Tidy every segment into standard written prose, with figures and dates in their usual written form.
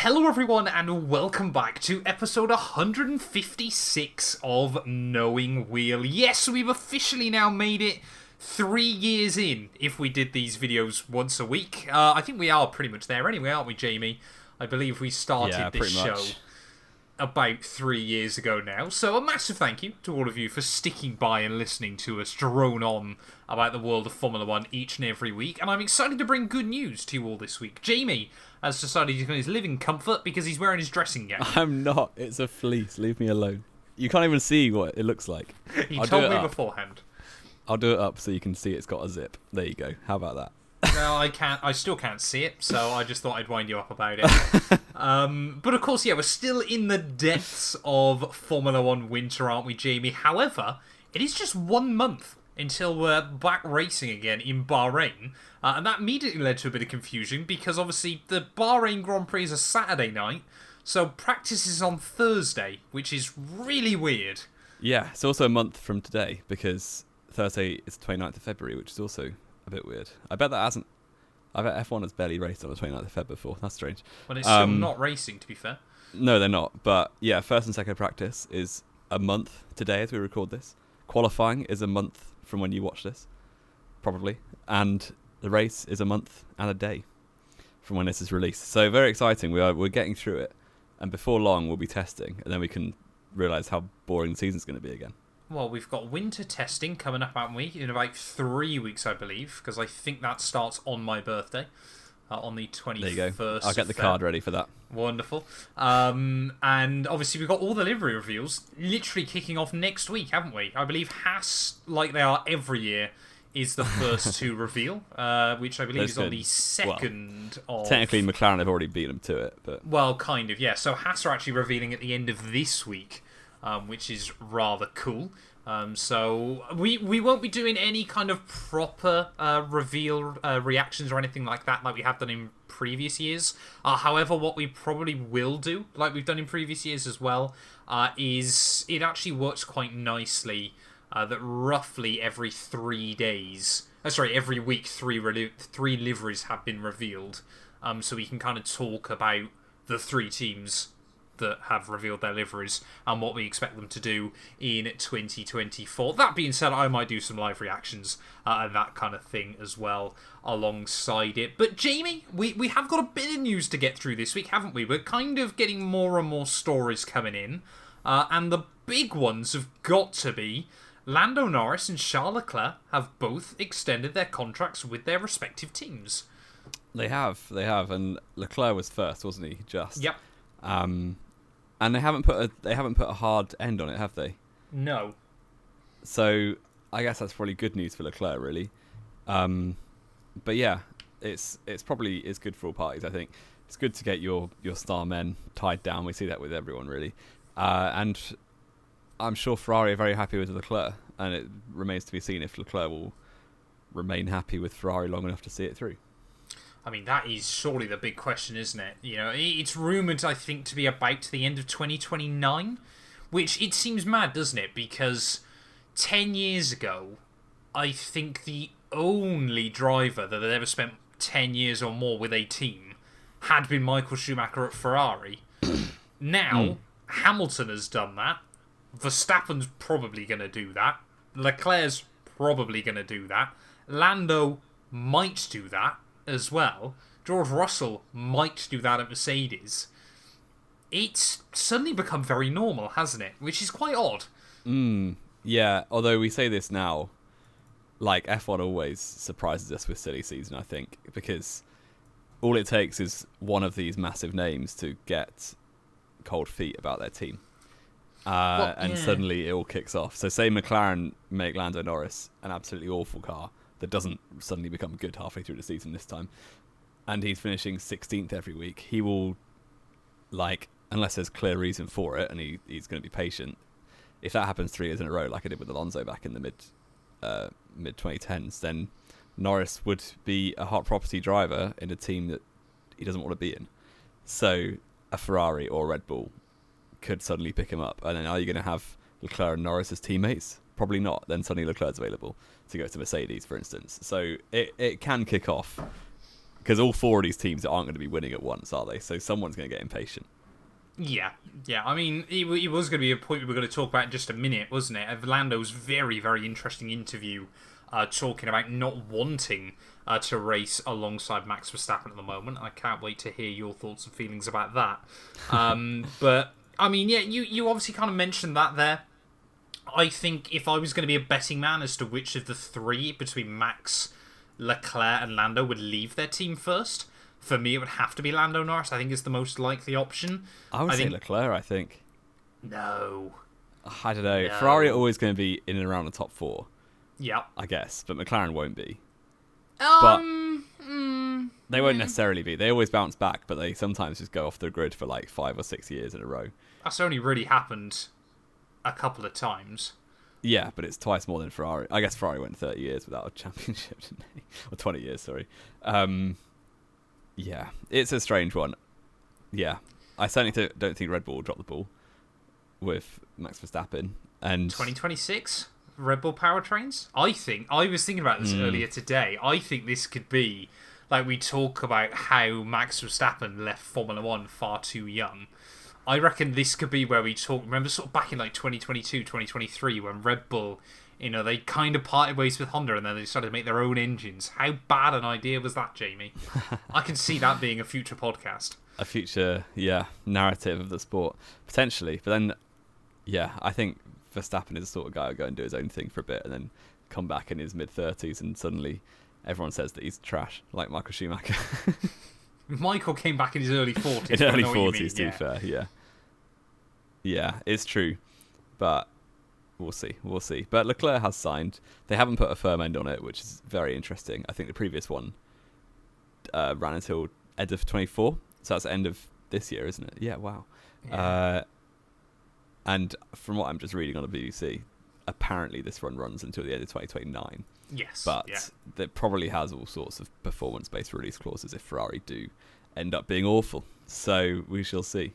Hello everyone and welcome back to episode 156 of Knowing Wheel. Yes, we've officially now made it 3 years in, if we did these videos once a week. I think we are pretty much there anyway, aren't we, Jamie? I believe we started this show about 3 years ago now. So a massive thank you to all of you for sticking by and listening to us drone on about the world of Formula 1 each and every week. And I'm excited to bring good news to you all this week. Jamie has decided he's going to live in comfort because he's wearing his dressing gown. I'm not. It's a fleece. Leave me alone. You can't even see what it looks like. You told me beforehand. I'll do it up so you can see it's got a zip. There you go. How about that? No, I can't. I still can't see it, so I just thought I'd wind you up about it. But of course, yeah, we're still in the depths of Formula 1 winter, aren't we, Jamie? However, it is just 1 month until we're back racing again in Bahrain. And that immediately led to a bit of confusion because obviously the Bahrain Grand Prix is a Saturday night, so practice is on Thursday, which is really weird. Yeah, it's also a month from today because Thursday is the 29th of February, which is also a bit weird. I bet F1 has barely raced on the 29th of Feb before. That's strange. Well, it's still not racing, to be fair. No, they're not. But yeah, first and second practice is a month today as we record this. Qualifying is a month from when you watch this, probably. And the race is a month and a day from when this is released. So very exciting. We're getting through it. And before long, we'll be testing. And then we can realise how boring the season's going to be again. Well, we've got winter testing coming up, haven't we? In about 3 weeks, I believe, because I think that starts on my birthday, on the 21st. There you go. I'll get the card ready for that. Wonderful. And obviously we've got all the livery reveals literally kicking off next week, haven't we? I believe Haas, like they are every year, is the first to reveal, which I believe is on the 2nd of... Technically, McLaren have already beat them to it, but... Well, kind of, yeah. So Haas are actually revealing at the end of this week, which is rather cool. So we won't be doing any kind of proper reveal reactions or anything like that like we have done in previous years. However, what we probably will do, like we've done in previous years as well, is it actually works quite nicely that roughly every 3 days... every week, three liveries have been revealed. So we can kind of talk about the 3 teams that have revealed their liveries and what we expect them to do in 2024. That being said, I might do some live reactions and that kind of thing as well alongside it. But Jamie, we have got a bit of news to get through this week, haven't we? We're kind of getting more and more stories coming in, and the big ones have got to be Lando Norris and Charles Leclerc have both extended their contracts with their respective teams. They have, and Leclerc was first, wasn't he? Yep. And they haven't put a hard end on it, have they? No. So I guess that's probably good news for Leclerc, really. But yeah, it's good for all parties. I think it's good to get your star men tied down. We see that with everyone, really. And I'm sure Ferrari are very happy with Leclerc, and it remains to be seen if Leclerc will remain happy with Ferrari long enough to see it through. I mean, that is surely the big question, isn't it? You know, it's rumoured, I think, to be about the end of 2029, which it seems mad, doesn't it? Because 10 years ago, I think the only driver that had ever spent 10 years or more with a team had been Michael Schumacher at Ferrari. Now, Hamilton has done that. Verstappen's probably going to do that. Leclerc's probably going to do that. Lando might do that as well. George Russell might do that at Mercedes. It's suddenly become very normal, hasn't it? Which is quite odd. Yeah, although we say this now, like F1 always surprises us with silly season, I think, because all it takes is one of these massive names to get cold feet about their team. And suddenly it all kicks off. So say McLaren make Lando Norris an absolutely awful car that doesn't suddenly become good halfway through the season this time, and he's finishing 16th every week, he will, like, unless there's clear reason for it, and he's going to be patient, if that happens 3 years in a row, like I did with Alonso back in the mid 2010s, then Norris would be a hot property driver in a team that he doesn't want to be in. So a Ferrari or Red Bull could suddenly pick him up, and then are you going to have Leclerc and Norris as teammates? Probably not. Then suddenly Leclerc's available to go to Mercedes, for instance. So it can kick off Because all four of these teams aren't going to be winning at once, are they? So someone's going to get impatient. Yeah. I mean, it was going to be a point we were going to talk about in just a minute, wasn't it? Of Lando's very, very interesting interview talking about not wanting to race alongside Max Verstappen at the moment. I can't wait to hear your thoughts and feelings about that. But, I mean, yeah, you obviously kind of mentioned that there. I think if I was going to be a betting man as to which of the three between Max, Leclerc and Lando would leave their team first, for me it would have to be Lando Norris. I think is the most likely option. I would say Leclerc, I think. No. I don't know. No. Ferrari are always going to be in and around the top four. Yeah. I guess. But McLaren won't be. They won't necessarily be. They always bounce back, but they sometimes just go off the grid for like 5 or 6 years in a row. That's only really happened a couple of times. Yeah, but it's twice more than Ferrari. I guess Ferrari went 30 years without a championship, didn't they? Or 20 years, sorry. Yeah, it's a strange one. Yeah, I certainly don't think Red Bull will drop the ball with Max Verstappen. And 2026 Red Bull powertrains? I was thinking about this earlier today. I think this could be, like we talk about how Max Verstappen left Formula 1 far too young. I reckon this could be where we talk. Remember, sort of back in like 2022, 2023, when Red Bull, they kind of parted ways with Honda, and then they decided to make their own engines. How bad an idea was that, Jamie? I can see that being a future podcast, a future, narrative of the sport potentially. But then, I think Verstappen is the sort of guy who'll go and do his own thing for a bit, and then come back in his mid-30s, and suddenly everyone says that he's trash, like Michael Schumacher. Michael came back in his early 40s. In early 40s, to be fair, yeah, it's true, but we'll see. But Leclerc has signed. They haven't put a firm end on it, which is very interesting. I think the previous one ran until end of 24, so that's the end of this year, isn't it? Yeah, wow. Yeah. And from what I'm just reading on the BBC, apparently this run runs until the end of 2029. Yes. But that probably has all sorts of performance-based release clauses if Ferrari do end up being awful. So we shall see.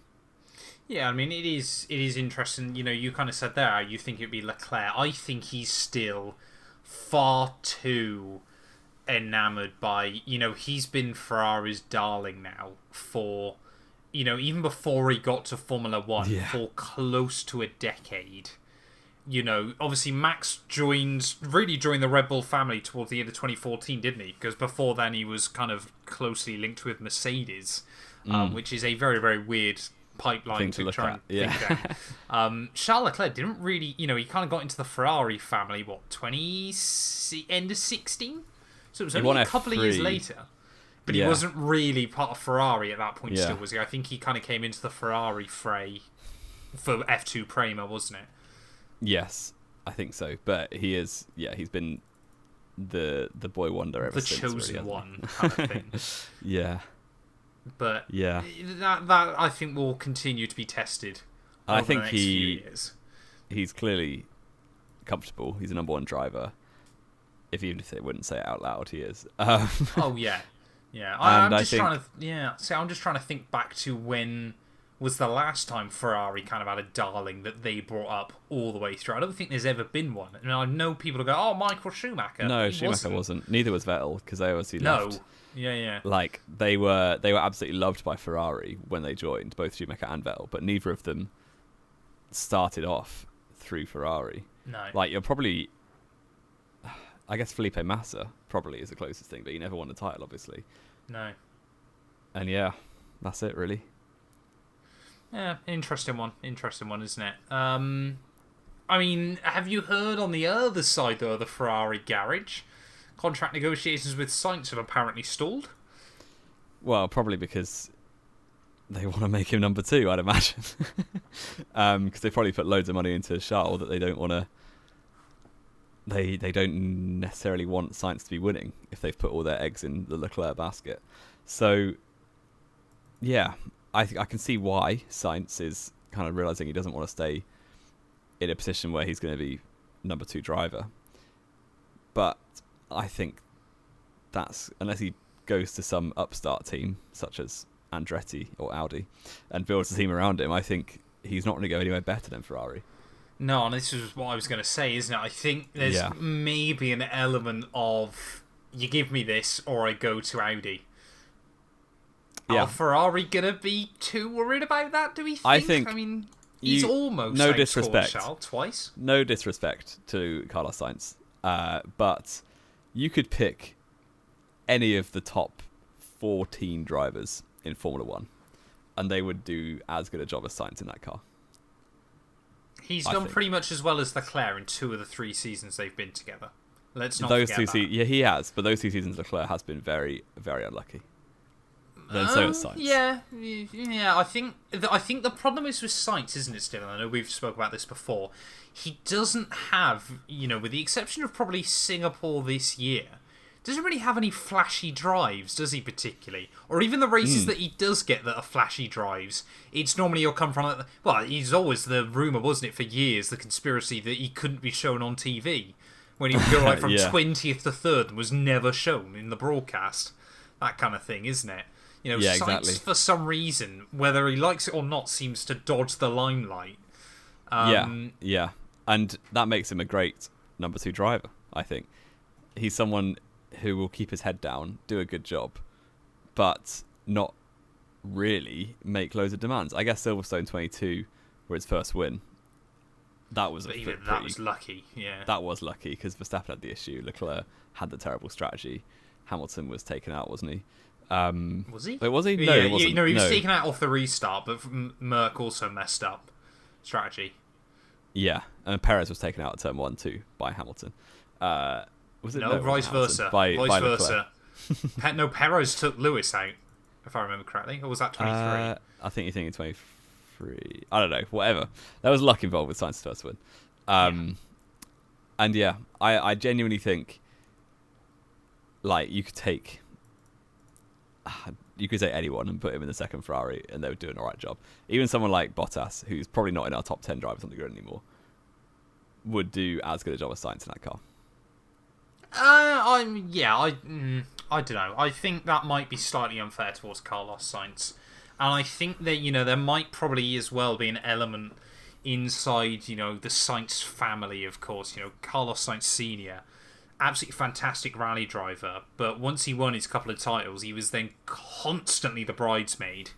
Yeah, I mean, it is interesting. You kind of said there, you think it'd be Leclerc. I think he's still far too enamoured by, he's been Ferrari's darling now for, even before he got to Formula 1, for close to a decade. Obviously Max joined the Red Bull family towards the end of 2014, didn't he? Because before then he was kind of closely linked with Mercedes, which is a very, very weird pipeline to try and think down. Charles Leclerc didn't really, he kind of got into the Ferrari family, end of 16? So it was only a couple of years later. But he wasn't really part of Ferrari at that point still, was he? I think he kind of came into the Ferrari fray for F2 Prema, wasn't it? Yes, I think so. But he is, he's been the boy wonder ever since. The chosen one kind of thing. Yeah. But that I think will continue to be tested. I think the next few years. He's clearly comfortable. He's a number one driver. Even if they wouldn't say it out loud, he is. Oh yeah. I'm just trying to think back to when was the last time Ferrari kind of had a darling that they brought up all the way through. I don't think there's ever been one. And I know people go, "Oh, Michael Schumacher." No, Schumacher wasn't. Neither was Vettel, because they obviously left. Yeah. Like they were absolutely loved by Ferrari when they joined, both Schumacher and Vettel, but neither of them started off through Ferrari. No. Like you're probably, I guess Felipe Massa probably is the closest thing, but he never won the title, obviously. No. And that's it really. Yeah, interesting one, isn't it? I mean, have you heard on the other side, though, of the Ferrari garage? Contract negotiations with Sainz have apparently stalled. Well, probably because they want to make him number 2, I'd imagine. Because they probably put loads of money into Charles that they don't want to... They don't necessarily want Sainz to be winning if they've put all their eggs in the Leclerc basket. So, I think I can see why Sainz is kind of realising he doesn't want to stay in a position where he's going to be number 2 driver. But I think that's, unless he goes to some upstart team such as Andretti or Audi and builds a team around him, I think he's not going to go anywhere better than Ferrari. No, and this is what I was going to say, isn't it? I think there's maybe an element of you give me this or I go to Audi. Yeah. Are Ferrari gonna be too worried about that? Do we think? I mean, he's almost no disrespect, Charles twice. No disrespect to Carlos Sainz, but you could pick any of the top 14 drivers in Formula One, and they would do as good a job as Sainz in that car. He's done pretty much as well as Leclerc in 2 of the 3 seasons they've been together. Let's not those forget that. Yeah, he has, but those 2 seasons Leclerc has been very, very unlucky. Then so has Sainz. Yeah. I think the problem is with Sainz, isn't it? Still, and I know we've spoke about this before. He doesn't have, with the exception of probably Singapore this year, doesn't really have any flashy drives, does he? Particularly, or even the races that he does get that are flashy drives, it's normally you'll come from. Well, he's always the rumor, wasn't it, for years, the conspiracy that he couldn't be shown on TV when he would go from 20th to 3rd and was never shown in the broadcast. That kind of thing, isn't it? Sainz, exactly. For some reason, whether he likes it or not, seems to dodge the limelight. Yeah, and that makes him a great number 2 driver, I think. He's someone who will keep his head down, do a good job, but not really make loads of demands. I guess Silverstone 22 were his first win. That was that was lucky, yeah. That was lucky, because Verstappen had the issue, Leclerc had the terrible strategy, Hamilton was taken out, wasn't he? Was he? Wait, was he? No, he wasn't. He was taken out off the restart, but Merc also messed up strategy. Yeah, and Perez was taken out at turn 1 too by Hamilton. Was it? No, vice versa. By versa. No, Perez took Lewis out, if I remember correctly. Or was that 23? I think you're thinking 23. I don't know. Whatever. There was luck involved with Sainz's first win. And yeah, I genuinely think, like, you could take anyone and put him in the second Ferrari and they would do an alright job. Even someone like Bottas, who's probably not in our top 10 drivers on the grid anymore, would do as good a job as Sainz in that car. I don't know. I think that might be slightly unfair towards Carlos Sainz. And I think that, there might probably as well be an element inside, the Sainz family, of course. Carlos Sainz Sr., absolutely fantastic rally driver, but once he won his couple of titles, he was then constantly the bridesmaid.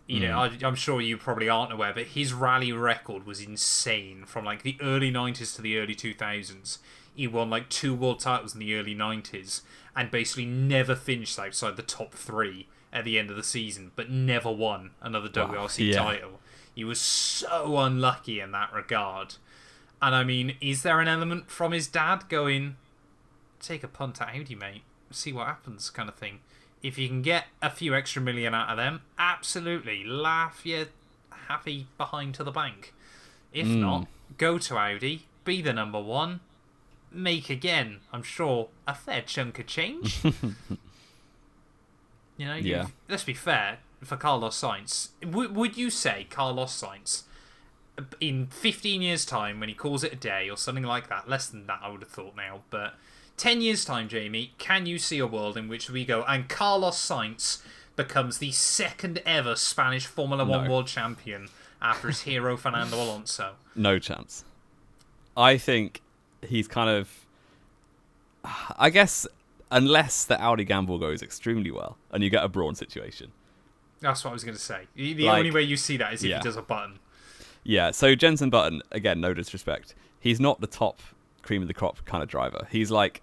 I'm sure you probably aren't aware, but his rally record was insane from like the early 90s to the early 2000s. He won like 2 world titles in the early 90s and basically never finished outside the top 3 at the end of the season, but never won another WRC title. He was so unlucky in that regard. And I mean, is there an element from his dad going, take a punt at Audi, mate, see what happens, kind of thing? If you can get a few extra million out of them, absolutely, laugh your happy behind to the bank. If not, go to Audi, be the number 1, make again, I'm sure, a fair chunk of change. Let's be fair, for Carlos Sainz, would you say Carlos Sainz, in 15 years' time, when he calls it a day or something like that, less than that I would have thought now, but 10 years' time, Jamie, can you see a world in which we go and Carlos Sainz becomes the second ever Spanish Formula 1 world champion after his hero Fernando Alonso? No chance. I think he's kind of... I guess, unless the Audi gamble goes extremely well and you get a Brawn situation. That's what I was going to say. The only way you see that is if he does a Button. Yeah, so Jenson Button, again, no disrespect, he's not the top cream of the crop kind of driver. He's like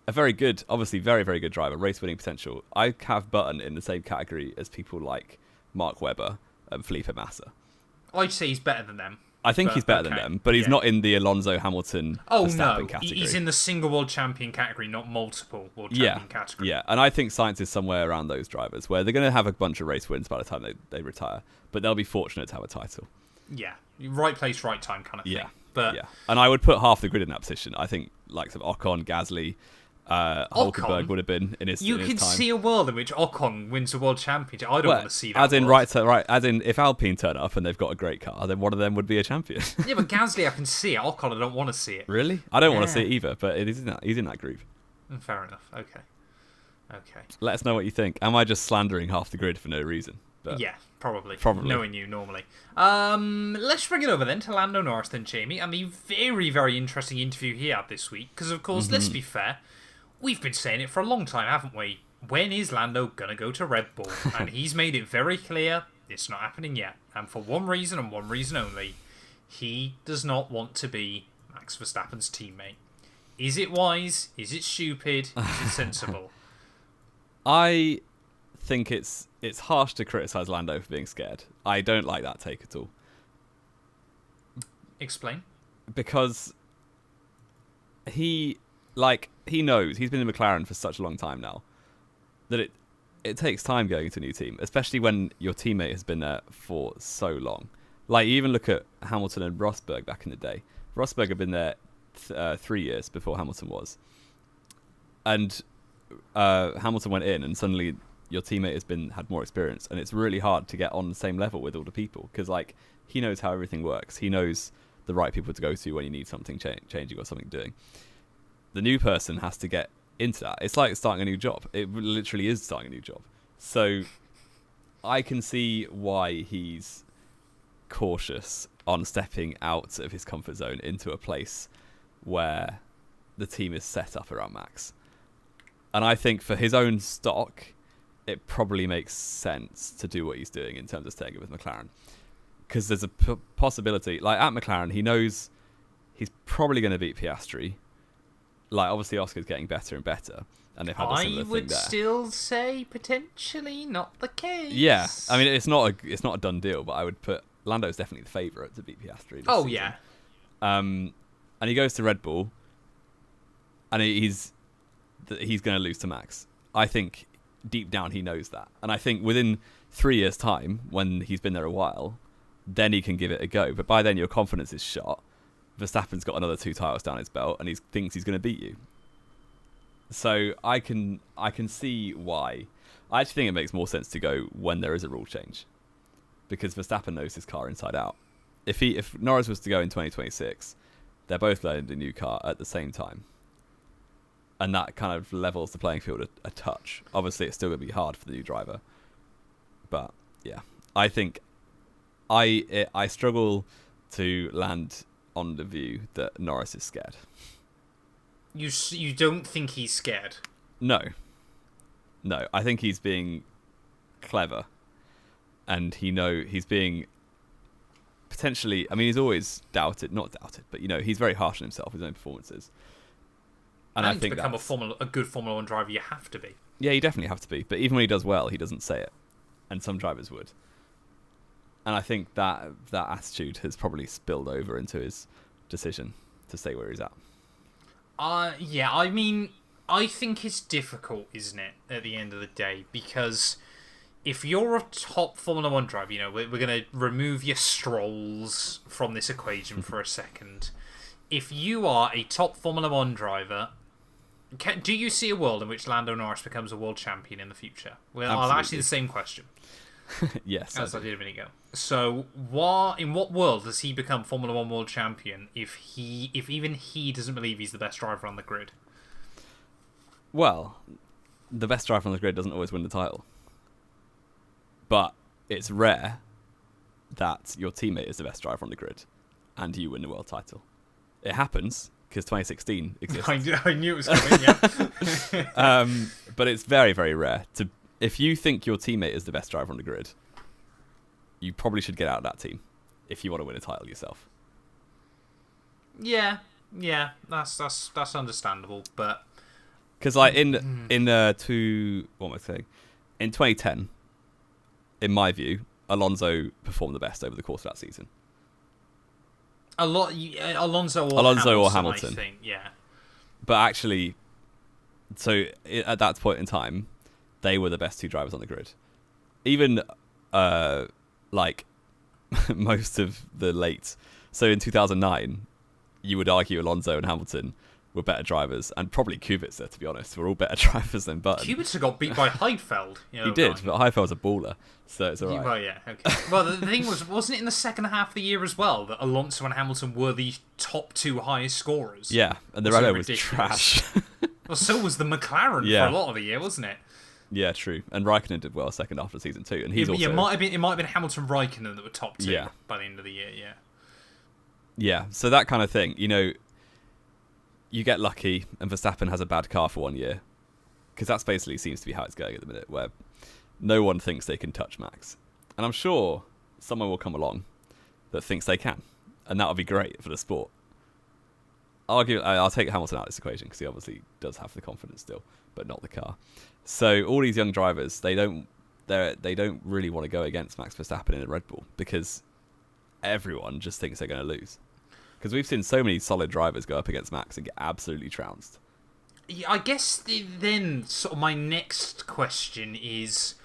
a very good, obviously very, very good driver, race-winning potential. I have Button in the same category as people like Mark Webber and Felipe Massa. I'd say he's better than them. I think he's better than them, but he's not in the Alonso Hamilton Verstappen category. He's in the single world champion category, not multiple world champion category. Yeah, and I think Sainz is somewhere around those drivers where they're going to have a bunch of race wins by the time they retire, but they'll be fortunate to have a title. Yeah, right place, right time kind of thing. But and I would put half the grid in that position. I think like some Ocon, Gasly, Hulkenberg would have been in his time. You can see a world in which Ocon wins a world championship. I don't want to see that. As in, right. As in, if Alpine turn up and they've got a great car, then one of them would be a champion. Yeah, but Gasly, I can see it. Ocon, I don't want to see it. Really? I don't want to see it either. But he's in that group. Fair enough. Okay. Let us know what you think. Am I just slandering half the grid for no reason? But yeah, probably. Knowing you normally. Let's bring it over then to Lando Norris then, Jamie, and the very, very interesting interview he had this week. Because, of course, let's be fair, we've been saying it for a long time, haven't we? when is Lando gonna go to Red Bull? And he's made it very clear it's not happening yet. And for one reason and one reason only, he does not want to be Max Verstappen's teammate. Is it wise? Is it stupid? Is it sensible? I think it's harsh to criticize Lando for being scared. I don't like that take at all. Explain. Because he knows, he's been in McLaren for such a long time now, that it takes time going into a new team, especially when your teammate has been there for so long. Like, you even look at Hamilton and Rosberg back in the day. Rosberg had been there 3 years before Hamilton was. And Hamilton went in, and suddenly your teammate had more experience, and it's really hard to get on the same level with all the people, because like, he knows how everything works. He knows the right people to go to when you need something changing or something doing. The new person has to get into that. It's like starting a new job. It literally is starting a new job. So I can see why he's cautious on stepping out of his comfort zone into a place where the team is set up around Max. And I think for his own stock, it probably makes sense to do what he's doing in terms of staying with McLaren. Because there's a possibility, like at McLaren, he knows he's probably going to beat Piastri. Like, obviously Oscar's getting better and better, and they've had a similar thing there. I would still say potentially not the case. Yeah, I mean, it's not a done deal, but I would put Lando's definitely the favourite to beat Piastri. Oh season. Yeah. And he goes to Red Bull, and he's going to lose to Max. I think deep down he knows that, and I think within 3 years' time, when he's been there a while, then he can give it a go. But by then, your confidence is shot. Verstappen's got another 2 titles down his belt, and he thinks he's going to beat you. So I can see why. I actually think it makes more sense to go when there is a rule change, because Verstappen knows his car inside out. If Norris was to go in 2026, they're both learning a new car at the same time, and that kind of levels the playing field a touch. Obviously, it's still going to be hard for the new driver, but yeah, I think I struggle to land on the view that Norris is scared. You don't think he's scared? No, I think he's being clever, and he's being potentially. I mean, he's always not doubted, but he's very harsh on himself, his own performances. And I think to become a good Formula 1 driver, you have to be. Yeah, you definitely have to be. But even when he does well, he doesn't say it, and some drivers would. And I think that attitude has probably spilled over into his decision to stay where he's at. Yeah, I mean, I think it's difficult, isn't it, at the end of the day? Because if you're a top Formula 1 driver, we're going to remove your Strolls from this equation for a second. If you are a top Formula 1 driver, do you see a world in which Lando Norris becomes a world champion in the future? Well, I'll ask you the same question. Yes, as I did a minute ago. So, in what world does he become Formula 1 world champion if even he doesn't believe he's the best driver on the grid? Well, the best driver on the grid doesn't always win the title. But it's rare that your teammate is the best driver on the grid and you win the world title. It happens because 2016 exists. I knew it was coming, yeah. But it's very, very rare. If you think your teammate is the best driver on the grid, you probably should get out of that team if you want to win a title yourself. Yeah, that's understandable, but because like in 2010, in my view, Alonso performed the best over the course of that season. Alonso or Hamilton, I think, yeah. But actually, so at that point in time, they were the best 2 drivers on the grid. Even like most of the late. So in 2009, you would argue Alonso and Hamilton were better drivers, and probably Kubica, to be honest, were all better drivers than Button. Kubica got beat by Heidfeld. He did, but Heidfeld's a baller, so it's alright. Well, yeah, okay. Well, the thing wasn't it in the second half of the year as well that Alonso and Hamilton were the top 2 highest scorers? Yeah, and the Renault was trash. Well, so was the McLaren for a lot of the year, wasn't it? Yeah, true. And Raikkonen did well second half of season 2, and he's also. It might have been Hamilton Raikkonen that were top 2 by the end of the year. Yeah. Yeah, so that kind of thing, you get lucky, and Verstappen has a bad car for 1 year, because that's basically seems to be how it's going at the minute, where no one thinks they can touch Max. And I'm sure someone will come along that thinks they can, and that'll be great for the sport. I'll take Hamilton out of this equation because he obviously does have the confidence still, but not the car. So all these young drivers, they don't really want to go against Max Verstappen in a Red Bull because everyone just thinks they're going to lose. Because we've seen so many solid drivers go up against Max and get absolutely trounced. Yeah, I guess then sort of my next question is,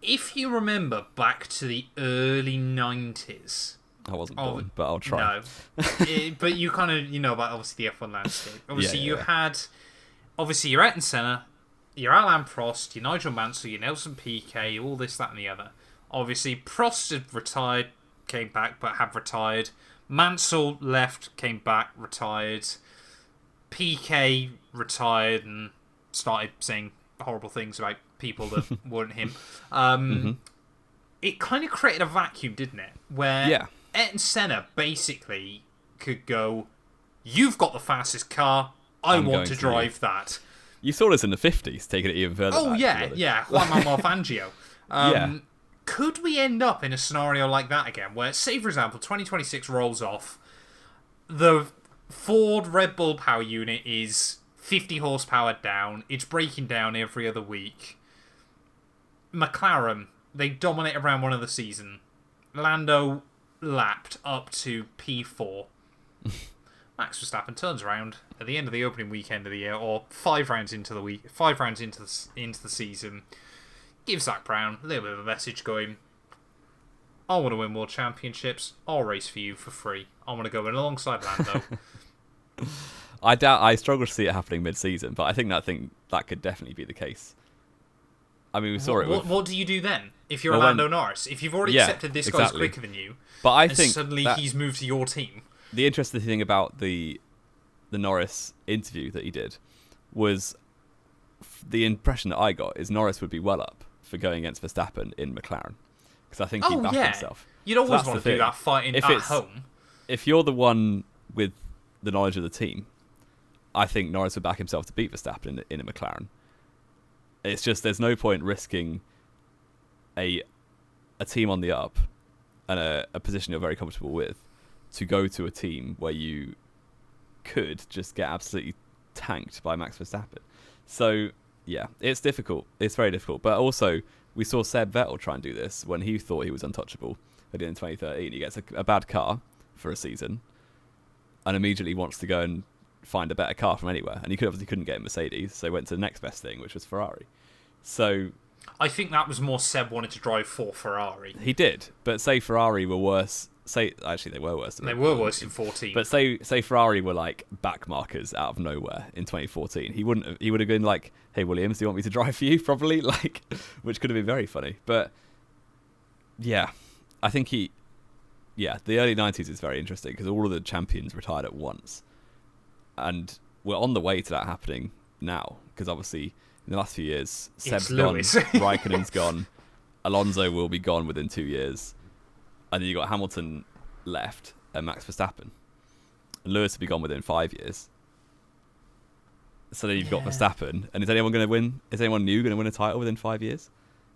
if you remember back to the early 90s. I wasn't born, but I'll try. No. But you kind of, about obviously the F1 landscape. Obviously you had, obviously your Ayrton Senna, your Alain Prost, your Nigel Mansell, your Nelson Piquet, all this, that and the other. Obviously Prost had retired, came back, but had retired. Mansell left, came back, retired. Piquet retired and started saying horrible things about people that weren't him. It kind of created a vacuum, didn't it? Where Ayrton Senna basically could go, you've got the fastest car, I want to drive that. You saw this in the 50s, taking it even further back. Yeah. Juan Manuel Fangio. Could we end up in a scenario like that again, where, say, for example, 2026 rolls off, the Ford Red Bull power unit is 50 horsepower down, it's breaking down every other week. McLaren, they dominate around one of the season. Lando lapped up to P4. Max Verstappen turns around at the end of the opening weekend of the year, or 5 rounds into the season, gives Zach Brown a little bit of a message going, I want to win world championships, I'll race for you for free. I want to go in alongside Lando. I struggle to see it happening mid-season, but I think that could definitely be the case. I mean, we saw it. What do you do then if you're Lando Norris? If you've already accepted this guy's quicker than you, but I think suddenly he's moved to your team. The interesting thing about the Norris interview that he did was the impression that I got is Norris would be well up for going against Verstappen in McLaren, because I think he'd back himself. You'd always want to do that fighting at home. If you're the one with the knowledge of the team, I think Norris would back himself to beat Verstappen in a McLaren. It's just there's no point risking a team on the up and a position you're very comfortable with to go to a team where you could just get absolutely tanked by Max Verstappen. So, yeah, it's difficult. It's very difficult. But also, we saw Seb Vettel try and do this when he thought he was untouchable in 2013. He gets a bad car for a season and immediately wants to go and find a better car from anywhere. And he obviously couldn't get a Mercedes, so he went to the next best thing, which was Ferrari. So I think that was more Seb wanted to drive for Ferrari. He did, but say Ferrari were worse. Actually, they were worse. They were worse in 14. But say Ferrari were like backmarkers out of nowhere in 2014. He would have been like, "Hey Williams, do you want me to drive for you?" Probably which could have been very funny. But yeah, I think the early 90s is very interesting because all of the champions retired at once, and we're on the way to that happening now. Because obviously, in the last few years, Seb's gone, Raikkonen's gone, Alonso will be gone within 2 years. And then you got Hamilton left and Max Verstappen. And Lewis will be gone within 5 years. So then you've got Verstappen. And is anyone going to win? Is anyone new going to win a title within 5 years?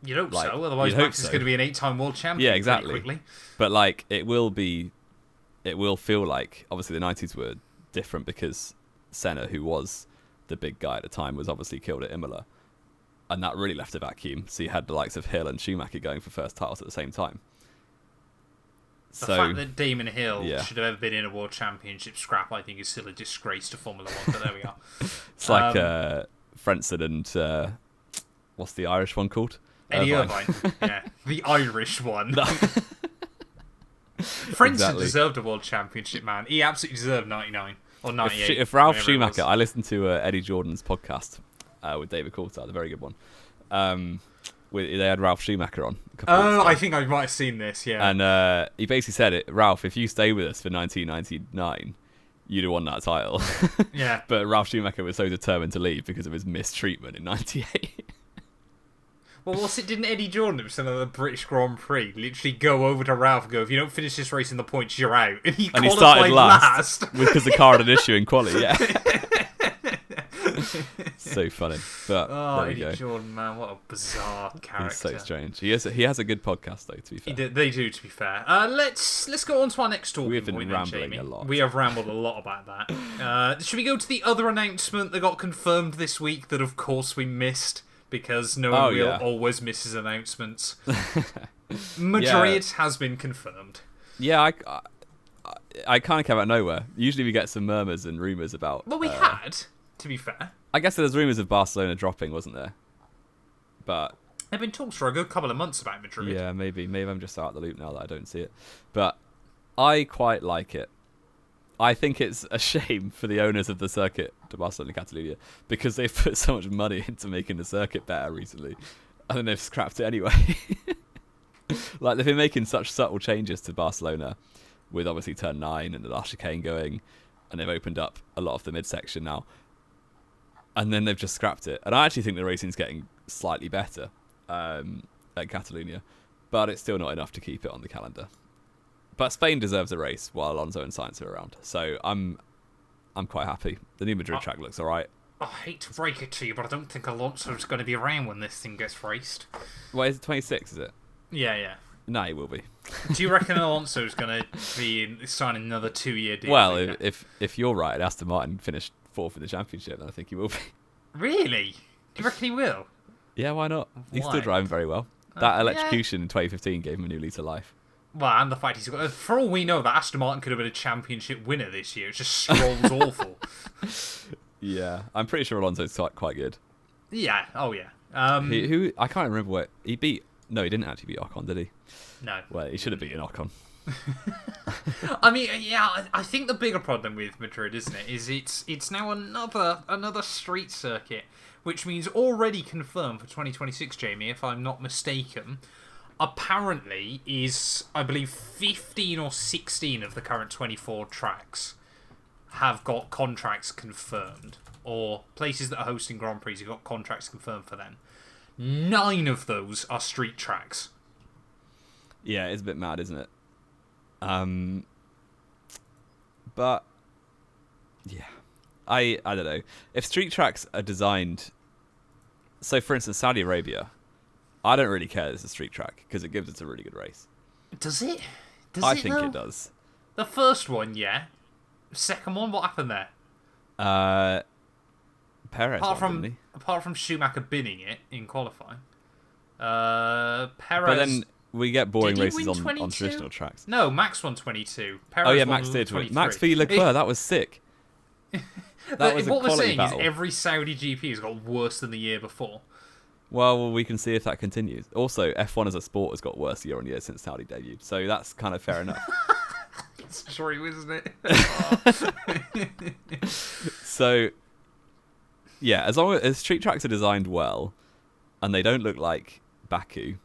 You'd hope so. Otherwise, Max is going to be an 8-time world champion. Yeah, exactly. Quickly. But it will feel like, obviously the 90s were different because Senna, who was the big guy at the time, was obviously killed at Imola. And that really left a vacuum. So you had the likes of Hill and Schumacher going for first titles at the same time. The fact that Damon Hill should have ever been in a world championship scrap, I think, is still a disgrace to Formula 1, but there we are. It's like Frentzen and what's the Irish one called? Eddie Irvine. Yeah, the Irish one. Frentzen deserved a world championship, man. He absolutely deserved 99 or 98. If Ralph Schumacher, I listened to Eddie Jordan's podcast with David Coulthard, a very good one. They had Ralph Schumacher on. I think I might have seen this, yeah. And he basically said, Ralph, if you stay with us for 1999, you'd have won that title. Yeah. But Ralph Schumacher was so determined to leave because of his mistreatment in 98. Well, didn't Eddie Jordan at some of the British Grand Prix literally go over to Ralph and go, if you don't finish this race in the points, you're out? And he started last. Because the car had an issue in quali, yeah. So funny. But there we go. Eddie Jordan, man, what a bizarre character. He's so strange. He has a good podcast, though, to be fair. They do, to be fair. Let's go on to our next talking We've been point, rambling Jamie. a lot. We have rambled a lot about that. Should we go to the other announcement that got confirmed this week that, of course, we missed? Because no one always misses announcements. Madrid has been confirmed. Yeah, I kind of came out of nowhere. Usually we get some murmurs and rumours about... Well, we had, to be fair. I guess there's rumours of Barcelona dropping, wasn't there? But... There have been talks for a good couple of months about Madrid. Yeah, maybe. Maybe I'm just out of the loop now that I don't see it. But I quite like it. I think it's a shame for the owners of the circuit to Barcelona Catalunya because they've put so much money into making the circuit better recently, and then they've scrapped it anyway. Like, they've been making such subtle changes to Barcelona, with obviously turn 9 and the last chicane going, and they've opened up a lot of the midsection now, and then they've just scrapped it. And I actually think the racing's getting slightly better at Catalunya, but it's still not enough to keep it on the calendar. But Spain deserves a race while Alonso and Sainz are around, so I'm quite happy. The new Madrid track looks alright. I hate to break it to you, but I don't think Alonso's going to be around when this thing gets raced. Well, is it 26, is it? Yeah. No, he will be. Do you reckon Alonso's going to be signing another 2-year deal? Well, if you're right, and Aston Martin finished 4th in the championship, then I think he will be. Really? Do you reckon he will? Yeah, why not? He's still driving very well. That electrocution in 2015 gave him a new lease of life. Well, and the fact he's got... For all we know, that Aston Martin could have been a championship winner this year. It's just Stroll's awful. Yeah, I'm pretty sure Alonso's quite good. Yeah, oh yeah. I can't remember what... He beat... No, he didn't actually beat Ocon, did he? No. Well, he should have beaten Ocon. I mean, yeah, I think the bigger problem with Madrid, isn't it, is it's now another street circuit, which means already confirmed for 2026, Jamie, if I'm not mistaken. Apparently is, I believe, 15 or 16 of the current 24 tracks have got contracts confirmed, or places that are hosting Grand Prix have got contracts confirmed for them. 9 of those are street tracks. Yeah, it's a bit mad, isn't it? But yeah, I don't know. If street tracks are designed, so for instance, Saudi Arabia, I don't really care it's a street track because it gives us a really good race. Does it? I think it does. The first one, yeah. Second one, what happened there? Perez apart from Schumacher binning it in qualifying. Perez. But then we get boring races on traditional tracks. No, Max won 22. Perez Max did win. Max v Leclerc, that was sick. That was what a we're saying battle. is every Saudi GP has got worse than the year before. Well, we can see if that continues. Also, F1 as a sport has got worse year on year since Saudi debuted, so that's kind of fair enough. It's true, isn't it? So, yeah, as long as street tracks are designed well, and they don't look like Baku,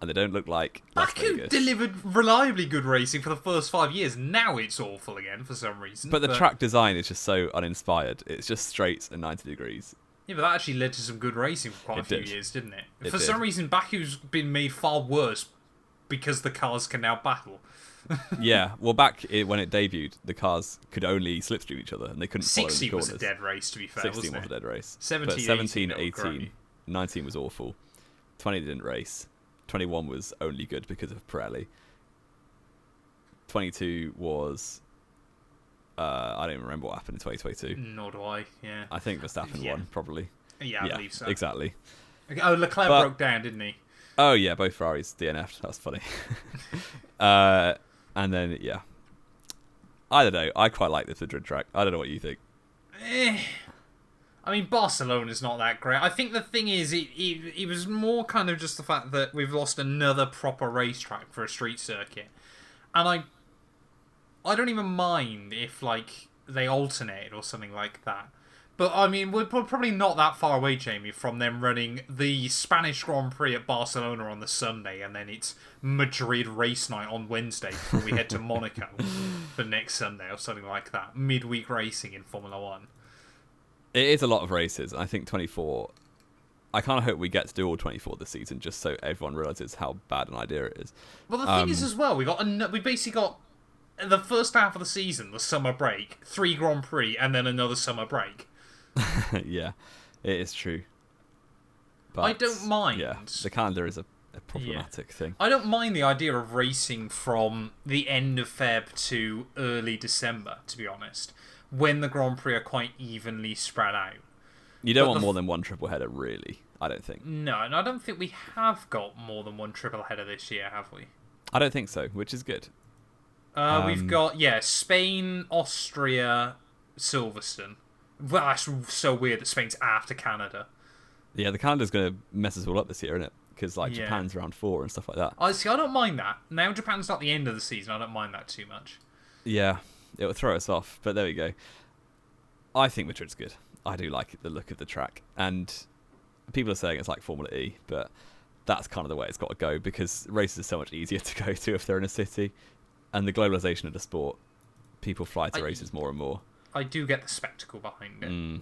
and they don't look like Las Baku Vegas. delivered reliably good racing for the first 5 years. Now it's awful again for some reason. But the track design is just so uninspired. It's just straight and 90 degrees. Yeah, but that actually led to some good racing for quite a few years, didn't it? For some reason, Baku's been made far worse because the cars can now battle. Yeah, well, when it debuted, the cars could only slipstream each other and they couldn't follow the corners. 16 was a dead race, to be fair, 16 was a dead race. 17, 18, 19 was awful. 20 didn't race. 21 was only good because of Pirelli. 22 was... I don't even remember what happened in 2022. Nor do I, yeah. I think Verstappen won, probably. Yeah, I believe so. Exactly. Oh, Leclerc broke down, didn't he? Oh, yeah, both Ferraris DNF'd. That's funny. And then, yeah. I don't know. I quite like this Madrid track. I don't know what you think. I mean, Barcelona's not that great. I think the thing is, it was more kind of just the fact that we've lost another proper racetrack for a street circuit. And I don't even mind if, like, they alternate or something like that. But, I mean, we're probably not that far away, Jamie, from them running the Spanish Grand Prix at Barcelona on the Sunday, and then it's Madrid race night on Wednesday before we head to Monaco for next Sunday or something like that. Midweek racing in Formula 1. It is a lot of races. I think 24... I kind of hope we get to do all 24 this season, just so everyone realises how bad an idea it is. Well, the thing is as well, we basically got the first half of the season, the summer break, 3 Grand Prix, and then another summer break. Yeah. It is true. But, I don't mind. Yeah, the calendar is a problematic thing. I don't mind the idea of racing from the end of Feb to early December, to be honest, when the Grand Prix are quite evenly spread out. You don't want more than one triple header, really, I don't think. No, and I don't think we have got more than one triple header this year, have we? I don't think so, which is good. We've got, Spain, Austria, Silverstone. Well, that's so weird that Spain's after Canada. Yeah, the calendar's going to mess us all up this year, isn't it? Because Japan's round 4 and stuff like that. I don't mind that. Now Japan's not the end of the season, I don't mind that too much. Yeah, it will throw us off, but there we go. I think Madrid's good. I do like the look of the track, and people are saying it's like Formula E, but that's kind of the way it's got to go because races are so much easier to go to if they're in a city, and the globalization of the sport, people fly to races more and more. I do get the spectacle behind it.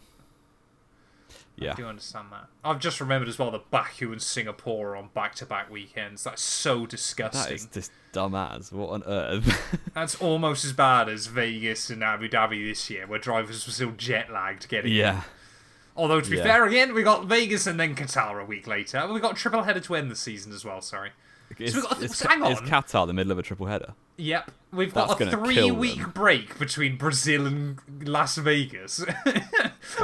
Yeah. I do understand that. I've just remembered as well that Baku and Singapore are on back-to-back weekends. That's so disgusting. That is just dumb as. What on earth? That's almost as bad as Vegas and Abu Dhabi this year, where drivers were still jet-lagged getting in. Although, to be fair, again, we got Vegas and then Qatar a week later. We got a triple header to end the season as well, sorry. Hang on. Is Qatar the middle of a triple header? Yep. We've got a 3-week break between Brazil and Las Vegas.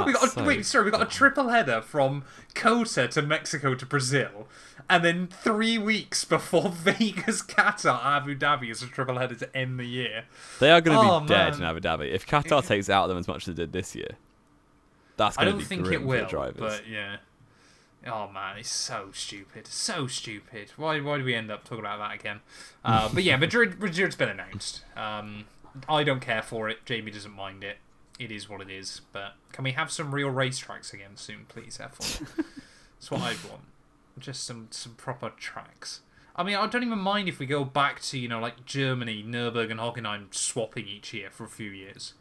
we got a triple header from Kota to Mexico to Brazil, and then 3 weeks before Vegas, Qatar, Abu Dhabi is a triple header to end the year. They are going to be dead in Abu Dhabi. If Qatar takes it out of them as much as they did this year, that's going to be grim for the drivers. But yeah. Oh man, it's so stupid. So stupid. Why do we end up talking about that again? But yeah, Madrid's been announced. I don't care for it. Jamie doesn't mind it. It is what it is. But can we have some real racetracks again soon, please, F1? That's what I want. Just some proper tracks. I mean, I don't even mind if we go back to, like Germany, Nürburgring and Hockenheim swapping each year for a few years.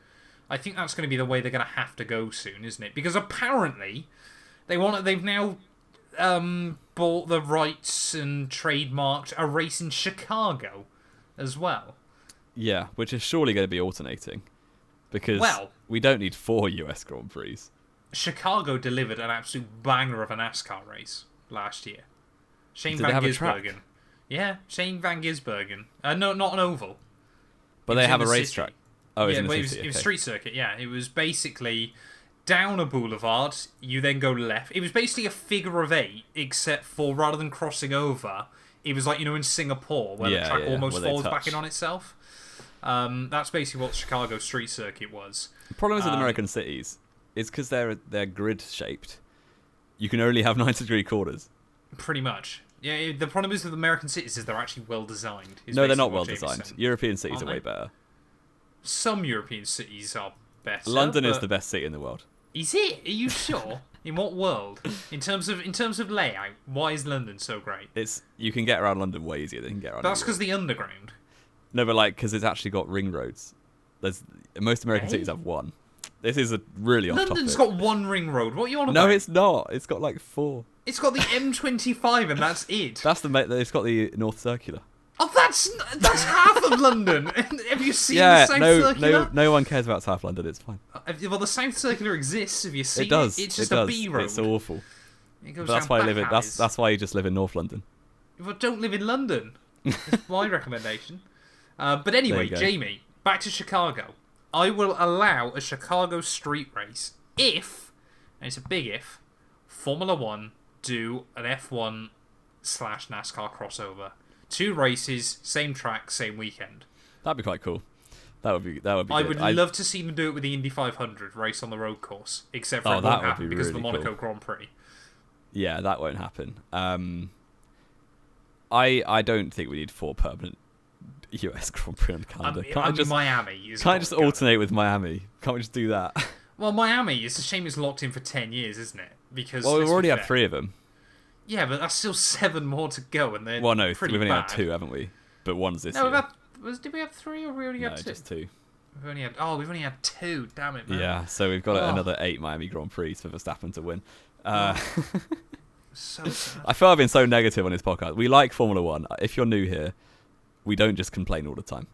I think that's going to be the way they're going to have to go soon, isn't it? Because apparently they've now bought the rights and trademarked a race in Chicago as well. Yeah, which is surely going to be alternating. Because we don't need 4 US Grand Prix. Chicago delivered an absolute banger of a NASCAR race last year. Shane Van Gisbergen. Yeah, Shane Van Gisbergen. No, not an oval. But they have a racetrack. Oh, yeah, it was street circuit, yeah. It was basically down a boulevard, you then go left. It was basically a figure of 8, except for rather than crossing over, it was like, in Singapore, where the track almost falls back in on itself. That's basically what Chicago street circuit was. The problem is with American cities is because they're grid-shaped. You can only have 90-degree corners. Pretty much. Yeah, the problem is with American cities is they're actually well-designed. No, they're not well-designed. European cities are way better. Some European cities are better. London is the best city in the world. Is it? Are you sure? In what world? In terms of layout, why is London so great? You can get around London way easier than you can get around. That's because the underground. No, but because it's actually got ring roads. Most American cities have one. This is a really off topic. London's got one ring road. What are you on about? No, it's not. It's got 4. It's got the M25 and that's it. It's got the North Circular. Oh, that's half of London. Have you seen the South Circular? No one cares about South London. It's fine. Well, the South Circular exists. Have you seen it? It does. It's just a B road. It's awful. But that's why I live in. That's why you just live in North London. Well, don't live in London. That's my recommendation. But anyway, Jamie, back to Chicago. I will allow a Chicago street race if, and it's a big if, Formula One do an F1/NASCAR crossover. 2 races, same track, same weekend. That'd be quite cool. That would be. I would love to see them do it with the Indy 500 race on the road course, except for it won't happen because of the Monaco Grand Prix. Yeah, that won't happen. I don't think we need 4 permanent US Grand Prix on the calendar. Miami. Can't I just alternate with Miami? Can't we just do that? Well, Miami, it's a shame it's locked in for 10 years, isn't it? Because we've already had 3 of them. Yeah, but that's still 7 more to go, and they're pretty we've only bad. had 2, haven't we? But one's this year. Did we have 3 or we only had 2? Just 2. We've only had 2. Damn it, man. Yeah, so we've got another 8 Miami Grand Prix for Verstappen to win. So sad. I feel I've been so negative on this podcast. We like Formula One. If you're new here, we don't just complain all the time.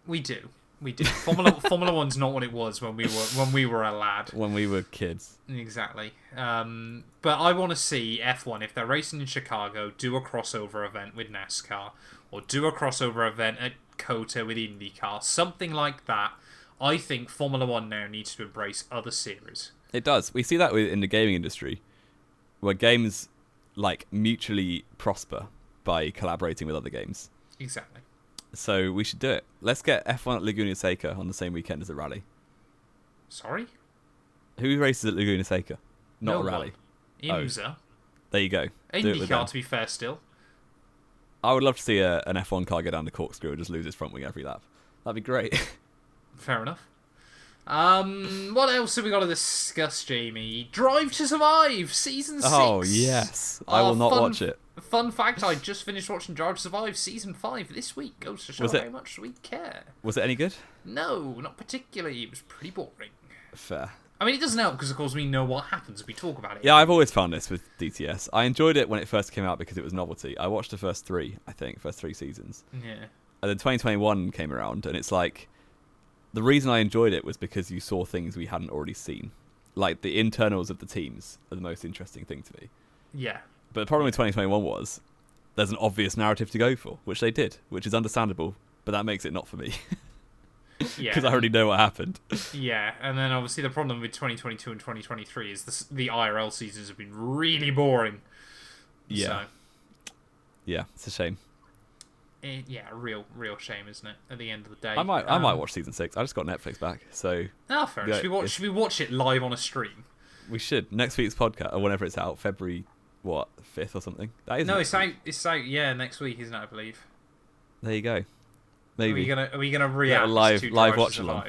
We do. We did. Formula One's not what it was when we were a lad. When we were kids. Exactly. But I want to see F1, if they're racing in Chicago, do a crossover event with NASCAR, or do a crossover event at COTA with IndyCar, something like that. I think Formula One now needs to embrace other series. It does. We see that in the gaming industry, where games like mutually prosper by collaborating with other games. Exactly. So we should do it. Let's get F1 at Laguna Seca on the same weekend as the rally. Sorry? Who races at Laguna Seca? Not a rally. IMSA. There you go. IndyCar, to be fair, still. I would love to see an F1 car go down the corkscrew and just lose its front wing every lap. That'd be great. Fair enough. What else have we got to discuss, Jamie? Drive to Survive, Season 6. Oh, yes. I will not watch it. Fun fact, I just finished watching Drive to Survive Season 5 this week. Goes to show how much we care. Was it any good? No, not particularly. It was pretty boring. Fair. I mean, it doesn't help because, of course, we know what happens. We talk about it. Yeah, I've always found this with DTS. I enjoyed it when it first came out because it was novelty. I watched the first three seasons. Yeah. And then 2021 came around, and it's like... The reason I enjoyed it was because you saw things we hadn't already seen. Like, the internals of the teams are the most interesting thing to me. Yeah. But the problem with 2021 was there's an obvious narrative to go for, which they did, which is understandable, but that makes it not for me. Yeah. Because I already know what happened. Yeah, and then obviously the problem with 2022 and 2023 is the IRL seasons have been really boring. Yeah. So, yeah, it's a shame. Real shame, isn't it? At the end of the day, I might watch season 6. I just got Netflix back, so. Fair enough. Should we watch it live on a stream? We should. Next week's podcast, or whenever it's out, February 5th or something. That is. No, it's out. It's out. Yeah, next week, isn't it? I believe. There you go. Maybe. Are we gonna react to live watch along?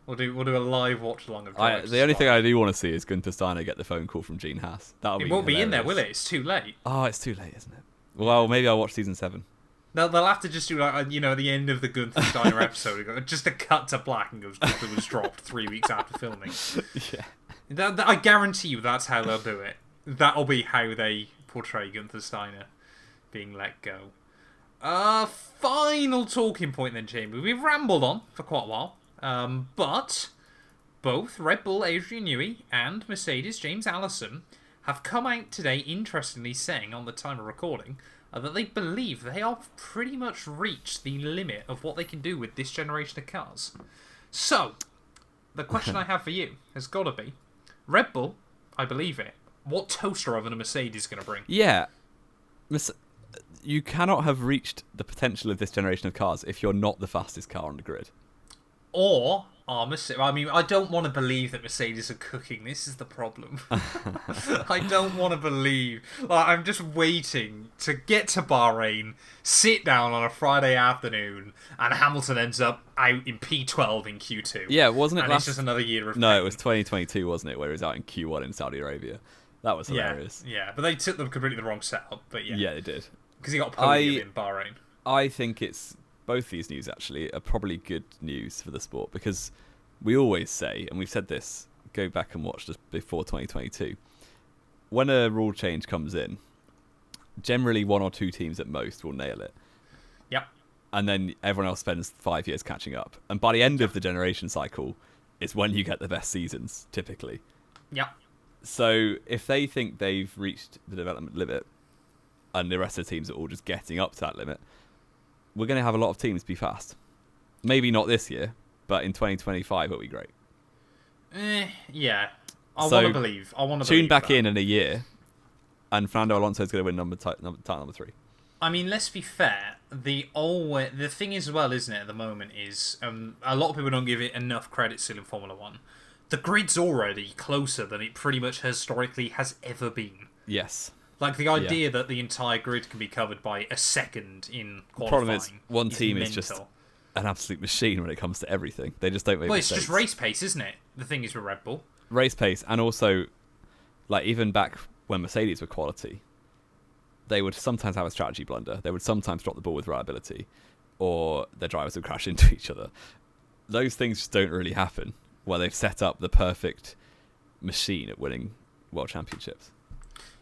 We'll do a live watch along of Drive to The only Survive. thing I do want to see is Gunther Steiner get the phone call from Gene Haas. It won't be in there, will it? It's too late. Oh, it's too late, isn't it? Well, maybe I'll watch season 7. They'll have to just do at the end of the Gunther Steiner episode, just a cut to black and goes Gunther was dropped 3 weeks after filming. Yeah. I guarantee you that's how they'll do it. That'll be how they portray Gunther Steiner being let go. Final talking point then, Jamie. We've rambled on for quite a while, but both Red Bull Adrian Newey and Mercedes James Allison have come out today, interestingly saying on the time of recording, that they believe they have pretty much reached the limit of what they can do with this generation of cars. So, the question I have for you has got to be, Red Bull, I believe it, what toaster oven are Mercedes going to bring? Yeah. You cannot have reached the potential of this generation of cars if you're not the fastest car on the grid. Or I don't want to believe that Mercedes are cooking. This is the problem. I don't want to believe. I'm just waiting to get to Bahrain, sit down on a Friday afternoon, and Hamilton ends up out in P12 in Q2. Yeah, wasn't it? And it's just another year of No, pain. it was 2022, wasn't it? Where it was out in Q1 in Saudi Arabia. That was hilarious. Yeah, but they took them completely the wrong setup. But yeah, they did. Because he got podium in Bahrain. I think it's both these news actually are probably good news for the sport because we always say, and we've said this, go back and watch this before 2022, when a rule change comes in, generally 1 or 2 teams at most will nail it. Yep. And then everyone else spends 5 years catching up. And by the end of the generation cycle, it's when you get the best seasons, typically. Yep. So if they think they've reached the development limit and the rest of the teams are all just getting up to that limit, we're going to have a lot of teams be fast. Maybe not this year, but in 2025 it'll be great. Yeah. I want to believe. Tune back in a year, and Fernando Alonso is going to win title number 3. I mean, let's be fair. The thing is, well, isn't it, at the moment, is a lot of people don't give it enough credit still in Formula 1. The grid's already closer than it pretty much historically has ever been. Yes. Like, the idea that the entire grid can be covered by a second in qualifying. The problem is, one team mental. is just an absolute machine when it comes to everything. They just don't make mistakes. Well, it's just race pace, isn't it? The thing is with Red Bull. Race pace, and also, like, even back when Mercedes were quality, they would sometimes have a strategy blunder. They would sometimes drop the ball with reliability, or their drivers would crash into each other. Those things just don't really happen where they've set up the perfect machine at winning world championships.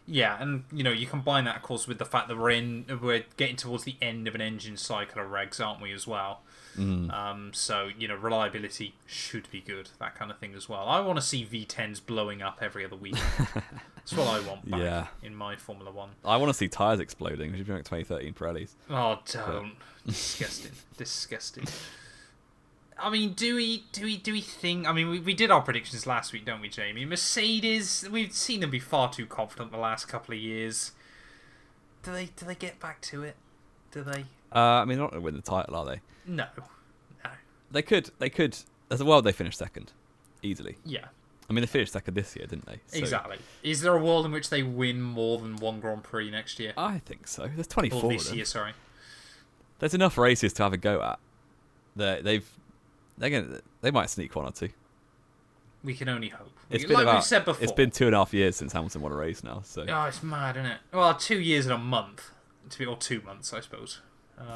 Yeah, and you combine that, of course, with the fact that we're getting towards the end of an engine cycle of regs, aren't we, as well? So, reliability should be good, that kind of thing as well. I want to see V10s blowing up every other week. That's what I want back in my Formula 1. I want to see tyres exploding, which is like 2013 Pirellis. Oh, don't. Disgusting. Disgusting. I mean, do we think... I mean, we did our predictions last week, don't we, Jamie? Mercedes, we've seen them be far too confident the last couple of years. Do they get back to it? Do they? I mean, they're not going to win the title, are they? No. They could. As well, they finished second. Easily. Yeah. I mean, they finished second this year, didn't they? So, exactly. Is there a world in which they win more than one Grand Prix next year? I think so. There's 24 Or this of them. year, sorry. There's enough races to have a go at. They might sneak one or two. We can only hope. It's like we've said before. It's been 2.5 years since Hamilton won a race now. So. Oh, it's mad, isn't it? Well, 2 years and a month. Or 2 months, I suppose.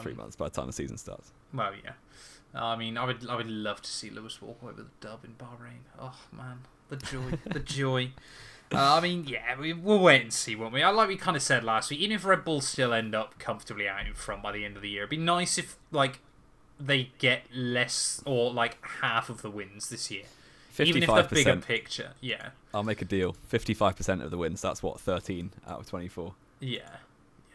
3 months by the time the season starts. Well, yeah. I mean, I would love to see Lewis walk away with a dub in Bahrain. Oh, man. The joy. The joy. I mean, yeah, we'll wait and see, won't we? Like we kind of said last week, even if Red Bull still end up comfortably out in front by the end of the year, it'd be nice if, they get less or, half of the wins this year. 55%. Even if the bigger picture, yeah. I'll make a deal. 55% of the wins. That's what, 13 out of 24. Yeah.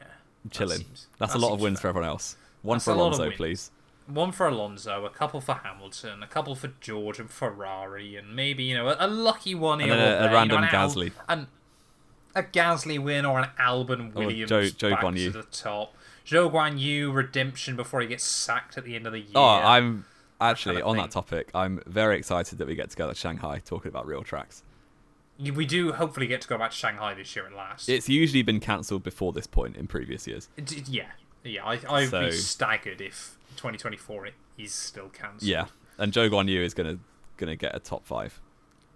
I'm chilling. That's a lot of wins for everyone else. One for Alonso, please. One for Alonso, a couple for Hamilton, a couple for George and Ferrari, and maybe, a lucky one here. And a random Gasly. A Gasly win or an Albon Williams Zhou back Guanyu. to the top. Zhou Guanyu redemption before he gets sacked at the end of the year. Oh, I'm actually, on that topic, I'm very excited that we get to go to Shanghai talking about real tracks. We do hopefully get to go back to Shanghai this year at last. It's usually been cancelled before this point in previous years. Yeah. I'd be staggered if 2024 it is still cancelled. Yeah, and Zhou Guanyu is gonna get a top 5.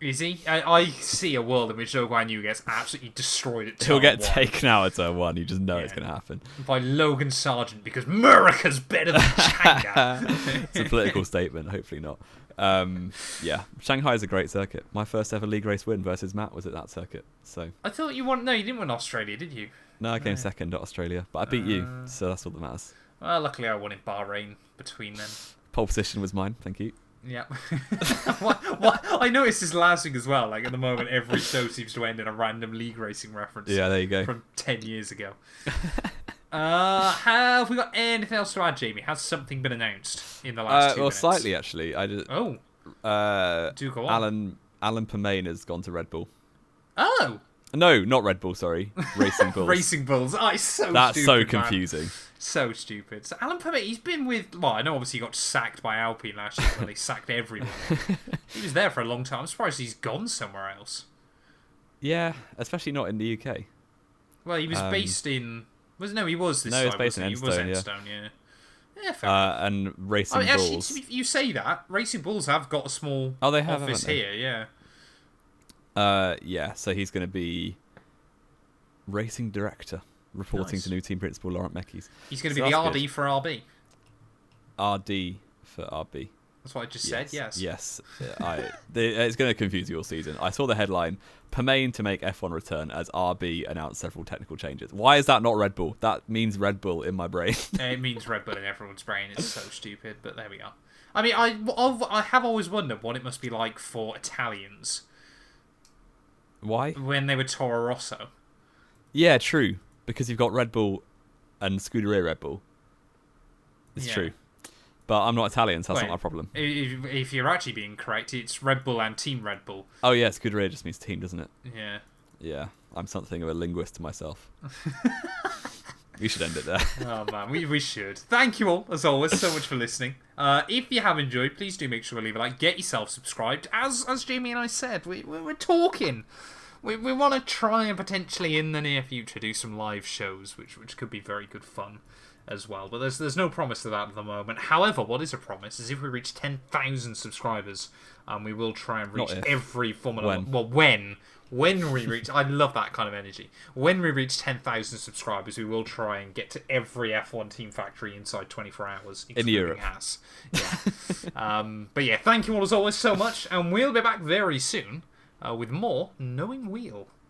Is he? I see a world in which Zhou Guanyu gets absolutely destroyed at turn He'll get 1. taken out at turn 1. You just know it's going to happen. By Logan Sargent, because America's better than China. It's a political statement. Hopefully not. Yeah, Shanghai is a great circuit. My first ever league race win versus Matt was at that circuit. So I thought you won. No, you didn't win Australia, did you? No, I came second at Australia, but I beat you, so that's all that matters. Well, luckily I won in Bahrain between them. Pole position was mine. Thank you. Yeah. what? I noticed this last week as well. At the moment, every show seems to end in a random league racing reference. Yeah, there you go. From 10 years ago. Have we got anything else to add, Jamie? Has something been announced in the last 2 minutes? Slightly actually. I just. Oh. Do go on. Alan Permain has gone to Red Bull. Oh. No, not Red Bull. Sorry, Racing Bulls. Racing Bulls. Oh, it's so That's stupid, so confusing. Man. So stupid. So Alan Permain, he's been with... Well, I know obviously he got sacked by Alpine last year when they sacked everyone. He was there for a long time. I'm surprised he's gone somewhere else. Yeah, especially not in the UK. Well, he was based in... No, he was this No, side, he was based in He was Enstone, yeah. Yeah, fair enough. And Racing Bulls... Actually, you say that. Racing Bulls have got a small they have, office here, yeah. Yeah, so he's going to be racing director, reporting to new team principal Laurent Mekies. He's going to be the RD good. For RB. RD for RB. That's what I just said, yes. Yes. It's going to confuse you all season. I saw the headline, Permain to make F1 return as RB announced several technical changes. Why is that not Red Bull? That means Red Bull in my brain. It means Red Bull in everyone's brain. It's so stupid, but there we are. I mean, I have always wondered what it must be like for Italians. Why? When they were Toro Rosso. Yeah, true. Because you've got Red Bull and Scuderia Red Bull. It's true. But I'm not Italian, so that's not my problem. If you're actually being correct, it's Red Bull and Team Red Bull. Oh, yeah, Scuderia just means team, doesn't it? Yeah. Yeah, I'm something of a linguist to myself. We should end it there. Oh, man, we should. Thank you all, as always, so much for listening. If you have enjoyed, please do make sure to leave a like. Get yourself subscribed. As Jamie and I said, we're talking. We want to try and potentially in the near future do some live shows, which could be very good fun as well. But there's no promise of that at the moment. However, what is a promise is if we reach 10,000 subscribers, we will try and reach every Formula 1. Well, when we reach... I love that kind of energy. When we reach 10,000 subscribers, we will try and get to every F1 Team Factory inside 24 hours. In Europe. Haas. Yeah. But yeah, thank you all as always so much, and we'll be back very soon with more Knowing Wheel.